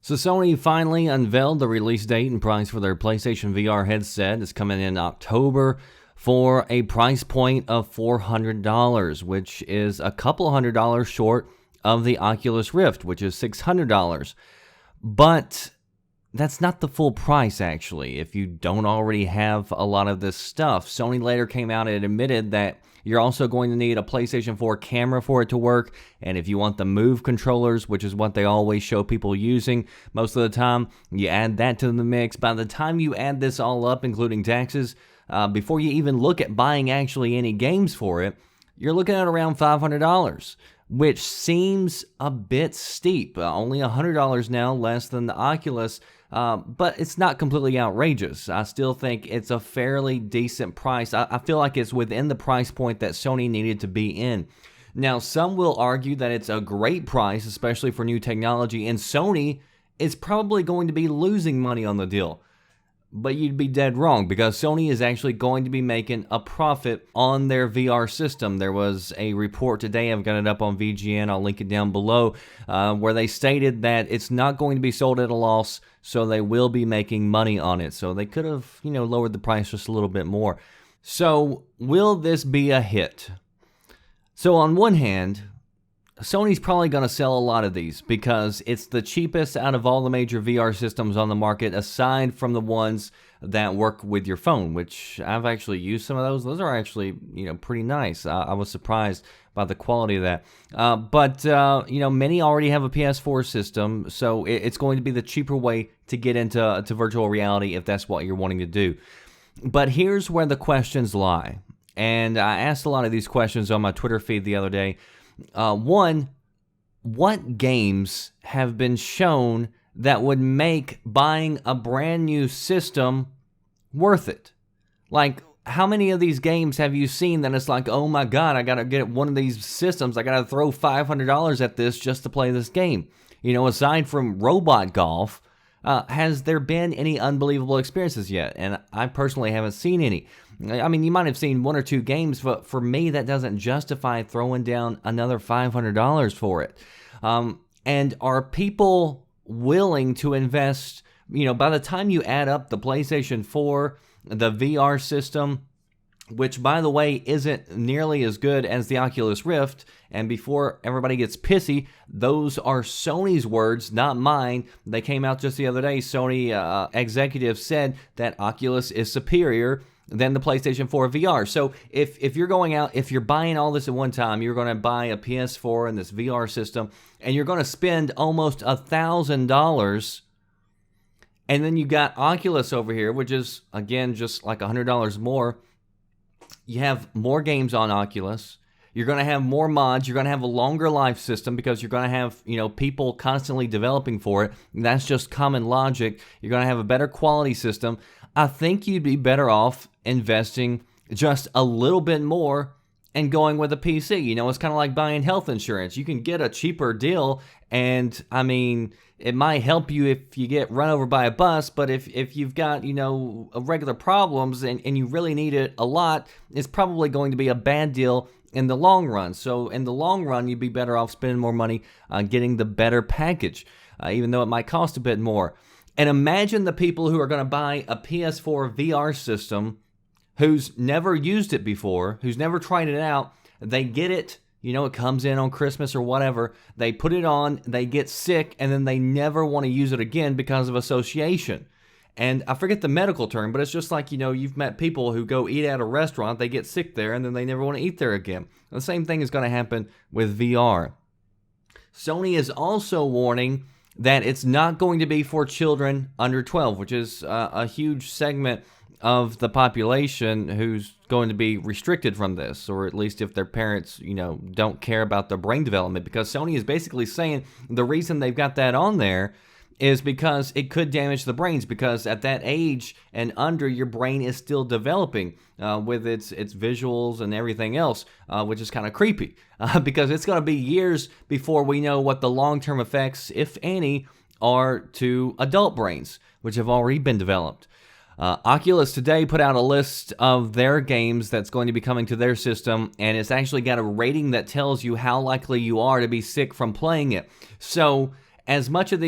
So Sony finally unveiled the release date and price for their PlayStation VR headset. It's coming in October for a price point of $400, which is a couple $100 short of the Oculus Rift, which is $600. But that's not the full price, actually, if you don't already have a lot of this stuff. Sony later came out and admitted that you're also going to need a PlayStation 4 camera for it to work, and if you want the Move controllers, which is what they always show people using most of the time, you add that to the mix. By the time you add this all up, including taxes, before you even look at buying actually any games for it, you're looking at around $500, which seems a bit steep. Only $100 now less than the Oculus, but it's not completely outrageous. I still think it's a fairly decent price. I feel like it's within the price point that Sony needed to be in. Now, some will argue that it's a great price, especially for new technology, and Sony is probably going to be losing money on the deal. But you'd be dead wrong, because Sony is actually going to be making a profit on their VR system. There was a report today, I've got it up on VGN, I'll link it down below, where they stated that it's not going to be sold at a loss, so they will be making money on it. So they could have, lowered the price just a little bit more. So will this be a hit? So on one hand, Sony's probably going to sell a lot of these because it's the cheapest out of all the major VR systems on the market, aside from the ones that work with your phone, which I've actually used some of those. Those are actually, pretty nice. I was surprised by the quality of that. But many already have a PS4 system, so it's going to be the cheaper way to get into virtual reality if that's what you're wanting to do. But here's where the questions lie. And I asked a lot of these questions on my Twitter feed the other day. One, what games have been shown that would make buying a brand new system worth it? Like, how many of these games have you seen that it's like, oh my god, I gotta get one of these systems, I gotta throw $500 at this just to play this game? Aside from Robot Golf, has there been any unbelievable experiences yet? And I personally haven't seen any. I mean, you might have seen one or two games, but for me, that doesn't justify throwing down another $500 for it. And are people willing to invest, by the time you add up the PlayStation 4, the VR system, which, by the way, isn't nearly as good as the Oculus Rift, and before everybody gets pissy, those are Sony's words, not mine. They came out just the other day. Sony executives said that Oculus is superior than the PlayStation 4 VR. So if you're going out, if you're buying all this at one time, you're going to buy a PS4 and this VR system, and you're going to spend almost $1,000, and then you got Oculus over here, which is, again, just like $100 more. You have more games on Oculus. You're going to have more mods. You're going to have a longer life system because you're going to have, people constantly developing for it. And that's just common logic. You're going to have a better quality system. I think you'd be better off investing just a little bit more and going with a PC. It's kind of like buying health insurance. You can get a cheaper deal, and I mean, it might help you if you get run over by a bus, but if you've got, regular problems and you really need it a lot, it's probably going to be a bad deal in the long run. So in the long run, you'd be better off spending more money on getting the better package, even though it might cost a bit more. And imagine the people who are going to buy a PS4 VR system who's never used it before, who's never tried it out. They get it, it comes in on Christmas or whatever. They put it on, they get sick, and then they never want to use it again because of association. And I forget the medical term, but it's just like, you've met people who go eat at a restaurant, they get sick there, and then they never want to eat there again. The same thing is going to happen with VR. Sony is also warning that it's not going to be for children under 12, which is a huge segment of the population who's going to be restricted from this, or at least if their parents, don't care about their brain development, because Sony is basically saying the reason they've got that on there is because it could damage the brains, because at that age and under, your brain is still developing with its visuals and everything else, which is kind of creepy because it's going to be years before we know what the long-term effects, if any, are to adult brains, which have already been developed. Oculus today put out a list of their games that's going to be coming to their system, and it's actually got a rating that tells you how likely you are to be sick from playing it. So as much as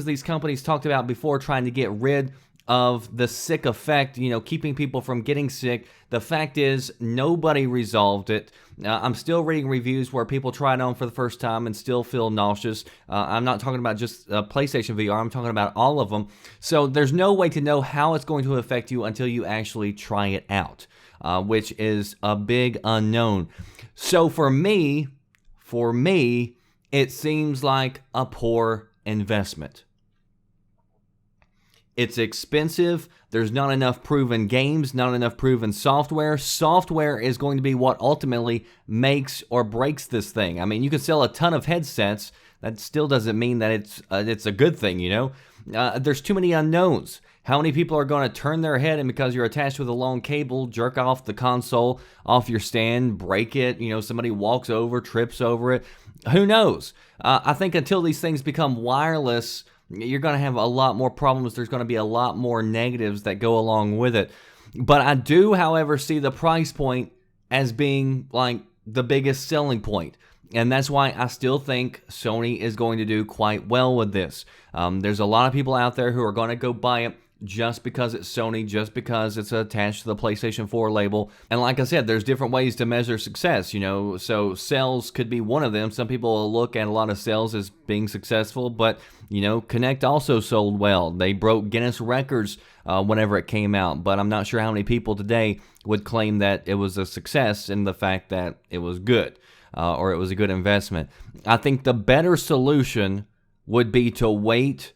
these companies talked about before, trying to get rid of the sick effect, keeping people from getting sick, the fact is nobody resolved it. I'm still reading reviews where people try it on for the first time and still feel nauseous. I'm not talking about just PlayStation VR, I'm talking about all of them. So there's no way to know how it's going to affect you until you actually try it out, which is a big unknown. So for me, it seems like a poor investment. It's expensive. There's not enough proven games, not enough proven software. Software is going to be what ultimately makes or breaks this thing. I mean, you can sell a ton of headsets. That still doesn't mean that it's a good thing, There's too many unknowns. How many people are going to turn their head and because you're attached with a long cable, jerk off the console off your stand, break it, somebody walks over, trips over it. Who knows? I think until these things become wireless, you're going to have a lot more problems. There's going to be a lot more negatives that go along with it. But I do, however, see the price point as being like the biggest selling point. And that's why I still think Sony is going to do quite well with this. There's a lot of people out there who are going to go buy it just because it's Sony, just because it's attached to the PlayStation 4 label. And like I said, there's different ways to measure success, so sales could be one of them. Some people will look at a lot of sales as being successful, but, Kinect also sold well. They broke Guinness records whenever it came out, but I'm not sure how many people today would claim that it was a success in the fact that it was good or it was a good investment. I think the better solution would be to wait,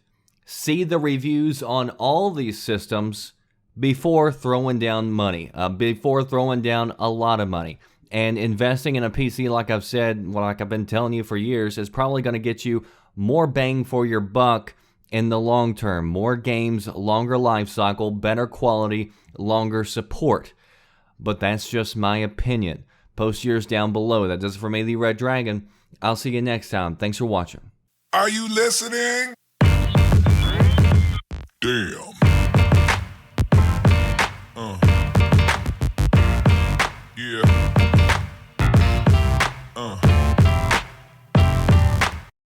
see the reviews on all these systems before throwing down money, before throwing down a lot of money. And investing in a PC, like I've said, like I've been telling you for years, is probably going to get you more bang for your buck in the long term. More games, longer life cycle, better quality, longer support. But that's just my opinion. Post yours down below. That does it for me, the Red Dragon. I'll see you next time. Thanks for watching. Are you listening? Damn.